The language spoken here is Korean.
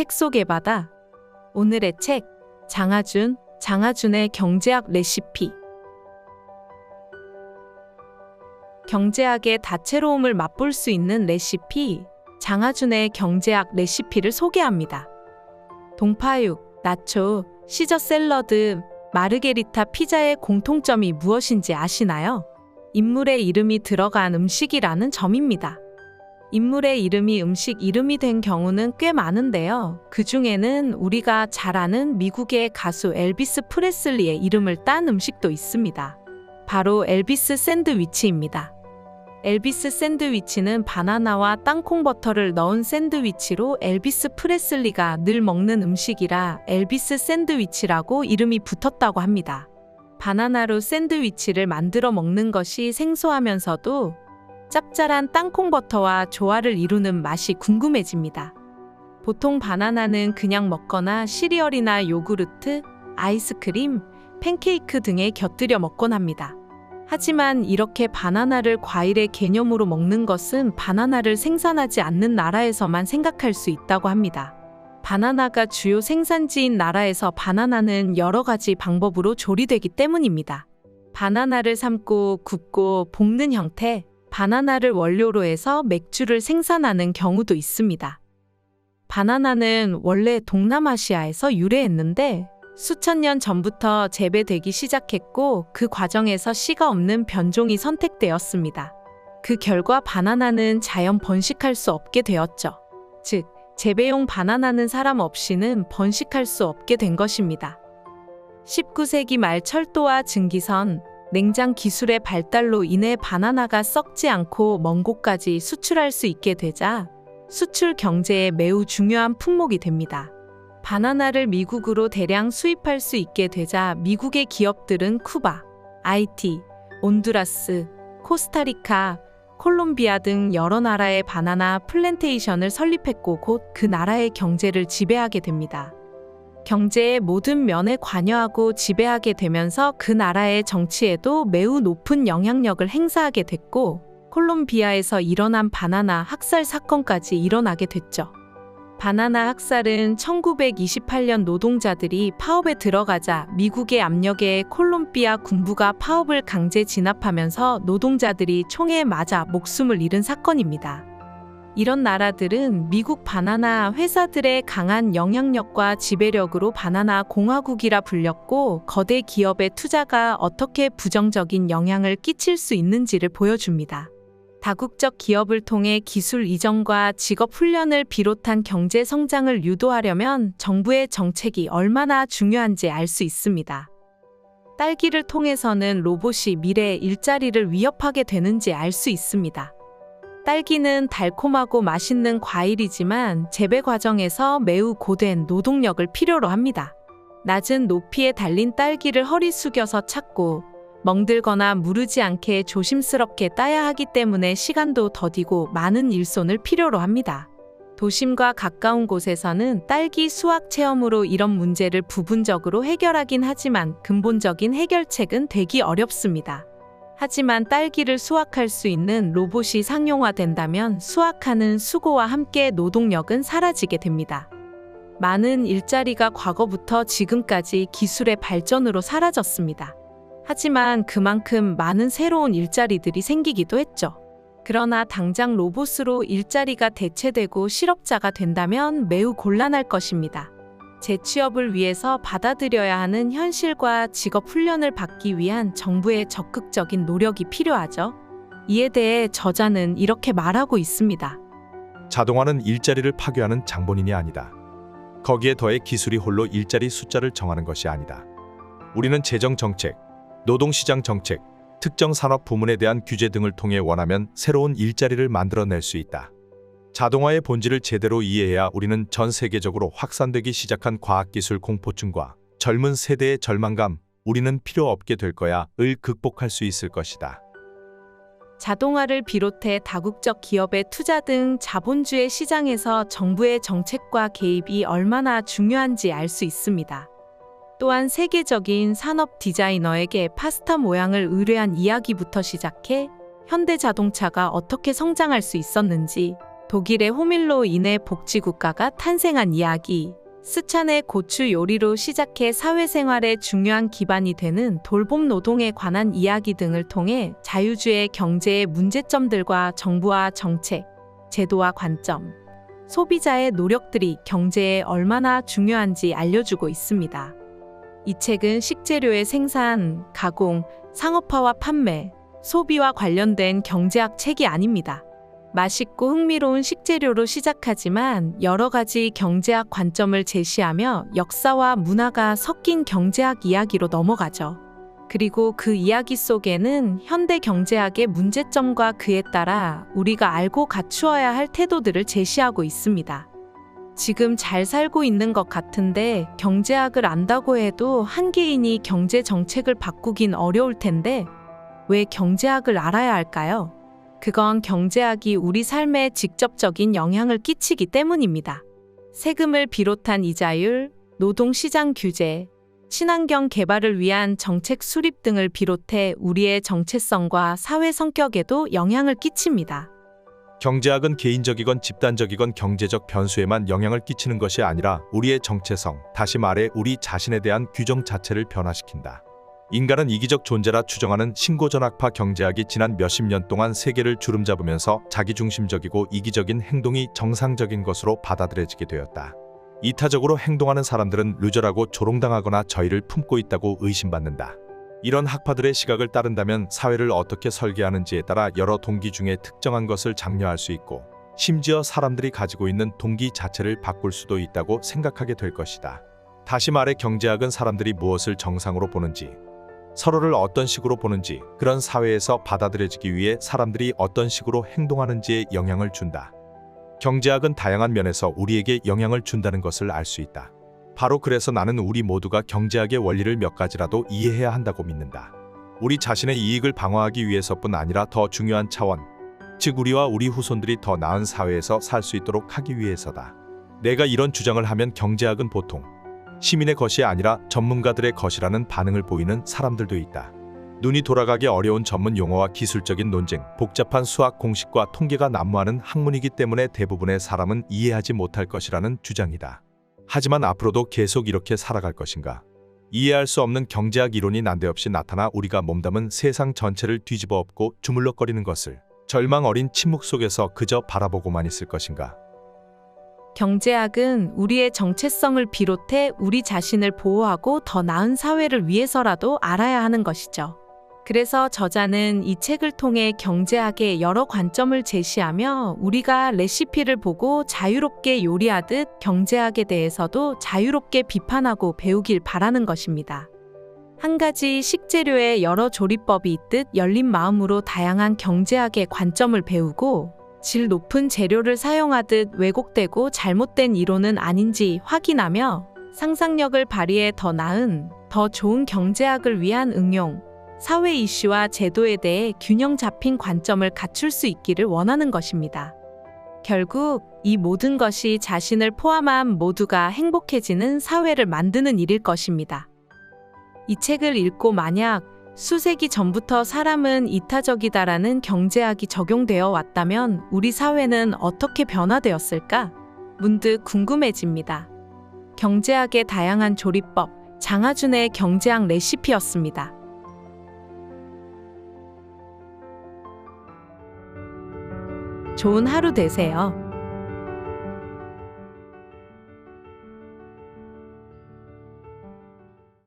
책 속의 바다. 오늘의 책, 장하준의 경제학 레시피. 경제학의 다채로움을 맛볼 수 있는 레시피, 장하준의 경제학 레시피를 소개합니다. 동파육, 나초, 시저 샐러드, 마르게리타 피자의 공통점이 무엇인지 아시나요? 인물의 이름이 들어간 음식이라는 점입니다. 인물의 이름이 음식 이름이 된 경우는 꽤 많은데요. 그 중에는 우리가 잘 아는 미국의 가수 엘비스 프레슬리의 이름을 딴 음식도 있습니다. 바로 엘비스 샌드위치입니다. 엘비스 샌드위치는 바나나와 땅콩버터를 넣은 샌드위치로 엘비스 프레슬리가 늘 먹는 음식이라 엘비스 샌드위치라고 이름이 붙었다고 합니다. 바나나로 샌드위치를 만들어 먹는 것이 생소하면서도 짭짤한 땅콩버터와 조화를 이루는 맛이 궁금해집니다. 보통 바나나는 그냥 먹거나 시리얼이나 요구르트, 아이스크림, 팬케이크 등에 곁들여 먹곤 합니다. 하지만 이렇게 바나나를 과일의 개념으로 먹는 것은 바나나를 생산하지 않는 나라에서만 생각할 수 있다고 합니다. 바나나가 주요 생산지인 나라에서 바나나는 여러 가지 방법으로 조리되기 때문입니다. 바나나를 삶고 굽고 볶는 형태, 바나나를 원료로 해서 맥주를 생산하는 경우도 있습니다. 바나나는 원래 동남아시아에서 유래했는데 수천 년 전부터 재배되기 시작했고 그 과정에서 씨가 없는 변종이 선택되었습니다. 그 결과 바나나는 자연 번식할 수 없게 되었죠. 즉, 재배용 바나나는 사람 없이는 번식할 수 없게 된 것입니다. 19세기 말 철도와 증기선, 냉장 기술의 발달로 인해 바나나가 썩지 않고 먼 곳까지 수출할 수 있게 되자 수출 경제에 매우 중요한 품목이 됩니다. 바나나를 미국으로 대량 수입할 수 있게 되자 미국의 기업들은 쿠바, 하이티, 온두라스, 코스타리카, 콜롬비아 등 여러 나라의 바나나 플랜테이션을 설립했고 곧 그 나라의 경제를 지배하게 됩니다. 경제의 모든 면에 관여하고 지배하게 되면서 그 나라의 정치에도 매우 높은 영향력을 행사하게 됐고 콜롬비아에서 일어난 바나나 학살 사건까지 일어나게 됐죠. 바나나 학살은 1928년 노동자들이 파업에 들어가자 미국의 압력에 콜롬비아 군부가 파업을 강제 진압하면서 노동자들이 총에 맞아 목숨을 잃은 사건입니다. 이런 나라들은 미국 바나나 회사들의 강한 영향력과 지배력으로 바나나 공화국이라 불렸고 거대 기업의 투자가 어떻게 부정적인 영향을 끼칠 수 있는지를 보여줍니다. 다국적 기업을 통해 기술 이전과 직업 훈련을 비롯한 경제 성장을 유도하려면 정부의 정책이 얼마나 중요한지 알 수 있습니다. 딸기를 통해서는 로봇이 미래의 일자리를 위협하게 되는지 알 수 있습니다. 딸기는 달콤하고 맛있는 과일이지만 재배 과정에서 매우 고된 노동력을 필요로 합니다. 낮은 높이에 달린 딸기를 허리 숙여서 찾고 멍들거나 무르지 않게 조심스럽게 따야 하기 때문에 시간도 더디고 많은 일손을 필요로 합니다. 도심과 가까운 곳에서는 딸기 수확 체험으로 이런 문제를 부분적으로 해결하긴 하지만 근본적인 해결책은 되기 어렵습니다. 하지만 딸기를 수확할 수 있는 로봇이 상용화된다면 수확하는 수고와 함께 노동력은 사라지게 됩니다. 많은 일자리가 과거부터 지금까지 기술의 발전으로 사라졌습니다. 하지만 그만큼 많은 새로운 일자리들이 생기기도 했죠. 그러나 당장 로봇으로 일자리가 대체되고 실업자가 된다면 매우 곤란할 것입니다. 재취업을 위해서 받아들여야 하는 현실과 직업 훈련을 받기 위한 정부의 적극적인 노력이 필요하죠. 이에 대해 저자는 이렇게 말하고 있습니다. 자동화는 일자리를 파괴하는 장본인이 아니다. 거기에 더해 기술이 홀로 일자리 숫자를 정하는 것이 아니다. 우리는 재정 정책, 노동시장 정책, 특정 산업 부문에 대한 규제 등을 통해 원하면 새로운 일자리를 만들어낼 수 있다. 자동화의 본질을 제대로 이해해야 우리는 전 세계적으로 확산되기 시작한 과학기술 공포증과 젊은 세대의 절망감, 우리는 필요 없게 될 거야를 극복할 수 있을 것이다. 자동화를 비롯해 다국적 기업의 투자 등 자본주의 시장에서 정부의 정책과 개입이 얼마나 중요한지 알 수 있습니다. 또한 세계적인 산업 디자이너에게 파스타 모양을 의뢰한 이야기부터 시작해 현대자동차가 어떻게 성장할 수 있었는지, 독일의 호밀로 인해 복지국가가 탄생한 이야기, 스찬의 고추 요리로 시작해 사회생활의 중요한 기반이 되는 돌봄 노동에 관한 이야기 등을 통해 자유주의 경제의 문제점들과 정부와 정책, 제도와 관점, 소비자의 노력들이 경제에 얼마나 중요한지 알려주고 있습니다. 이 책은 식재료의 생산, 가공, 상업화와 판매, 소비와 관련된 경제학 책이 아닙니다. 맛있고 흥미로운 식재료로 시작하지만 여러 가지 경제학 관점을 제시하며 역사와 문화가 섞인 경제학 이야기로 넘어가죠. 그리고 그 이야기 속에는 현대 경제학의 문제점과 그에 따라 우리가 알고 갖추어야 할 태도들을 제시하고 있습니다. 지금 잘 살고 있는 것 같은데 경제학을 안다고 해도 한 개인이 경제 정책을 바꾸긴 어려울 텐데 왜 경제학을 알아야 할까요? 그건 경제학이 우리 삶에 직접적인 영향을 끼치기 때문입니다. 세금을 비롯한 이자율, 노동시장 규제, 친환경 개발을 위한 정책 수립 등을 비롯해 우리의 정체성과 사회 성격에도 영향을 끼칩니다. 경제학은 개인적이건 집단적이건 경제적 변수에만 영향을 끼치는 것이 아니라 우리의 정체성, 다시 말해 우리 자신에 대한 규정 자체를 변화시킨다. 인간은 이기적 존재라 추정하는 신고전학파 경제학이 지난 몇십 년 동안 세계를 주름잡으면서 자기중심적이고 이기적인 행동이 정상적인 것으로 받아들여지게 되었다. 이타적으로 행동하는 사람들은 루저라고 조롱당하거나 저희를 품고 있다고 의심받는다. 이런 학파들의 시각을 따른다면 사회를 어떻게 설계하는지에 따라 여러 동기 중에 특정한 것을 장려할 수 있고 심지어 사람들이 가지고 있는 동기 자체를 바꿀 수도 있다고 생각하게 될 것이다. 다시 말해 경제학은 사람들이 무엇을 정상으로 보는지, 서로를 어떤 식으로 보는지, 그런 사회에서 받아들여지기 위해 사람들이 어떤 식으로 행동하는지에 영향을 준다. 경제학은 다양한 면에서 우리에게 영향을 준다는 것을 알 수 있다. 바로 그래서 나는 우리 모두가 경제학의 원리를 몇 가지라도 이해해야 한다고 믿는다. 우리 자신의 이익을 방어하기 위해서뿐 아니라 더 중요한 차원, 즉 우리와 우리 후손들이 더 나은 사회에서 살 수 있도록 하기 위해서다. 내가 이런 주장을 하면 경제학은 보통 시민의 것이 아니라 전문가들의 것이라는 반응을 보이는 사람들도 있다. 눈이 돌아가기 어려운 전문 용어와 기술적인 논쟁, 복잡한 수학 공식과 통계가 난무하는 학문이기 때문에 대부분의 사람은 이해하지 못할 것이라는 주장이다. 하지만 앞으로도 계속 이렇게 살아갈 것인가? 이해할 수 없는 경제학 이론이 난데없이 나타나 우리가 몸담은 세상 전체를 뒤집어 엎고 주물럭거리는 것을 절망 어린 침묵 속에서 그저 바라보고만 있을 것인가? 경제학은 우리의 정체성을 비롯해 우리 자신을 보호하고 더 나은 사회를 위해서라도 알아야 하는 것이죠. 그래서 저자는 이 책을 통해 경제학의 여러 관점을 제시하며 우리가 레시피를 보고 자유롭게 요리하듯 경제학에 대해서도 자유롭게 비판하고 배우길 바라는 것입니다. 한 가지 식재료에 여러 조리법이 있듯 열린 마음으로 다양한 경제학의 관점을 배우고 질 높은 재료를 사용하듯 왜곡되고 잘못된 이론은 아닌지 확인하며 상상력을 발휘해 더 나은, 더 좋은 경제학을 위한 응용, 사회 이슈와 제도에 대해 균형 잡힌 관점을 갖출 수 있기를 원하는 것입니다. 결국 이 모든 것이 자신을 포함한 모두가 행복해지는 사회를 만드는 일일 것입니다. 이 책을 읽고 만약 수세기 전부터 사람은 이타적이다라는 경제학이 적용되어 왔다면 우리 사회는 어떻게 변화되었을까? 문득 궁금해집니다. 경제학의 다양한 조리법, 장하준의 경제학 레시피였습니다. 좋은 하루 되세요.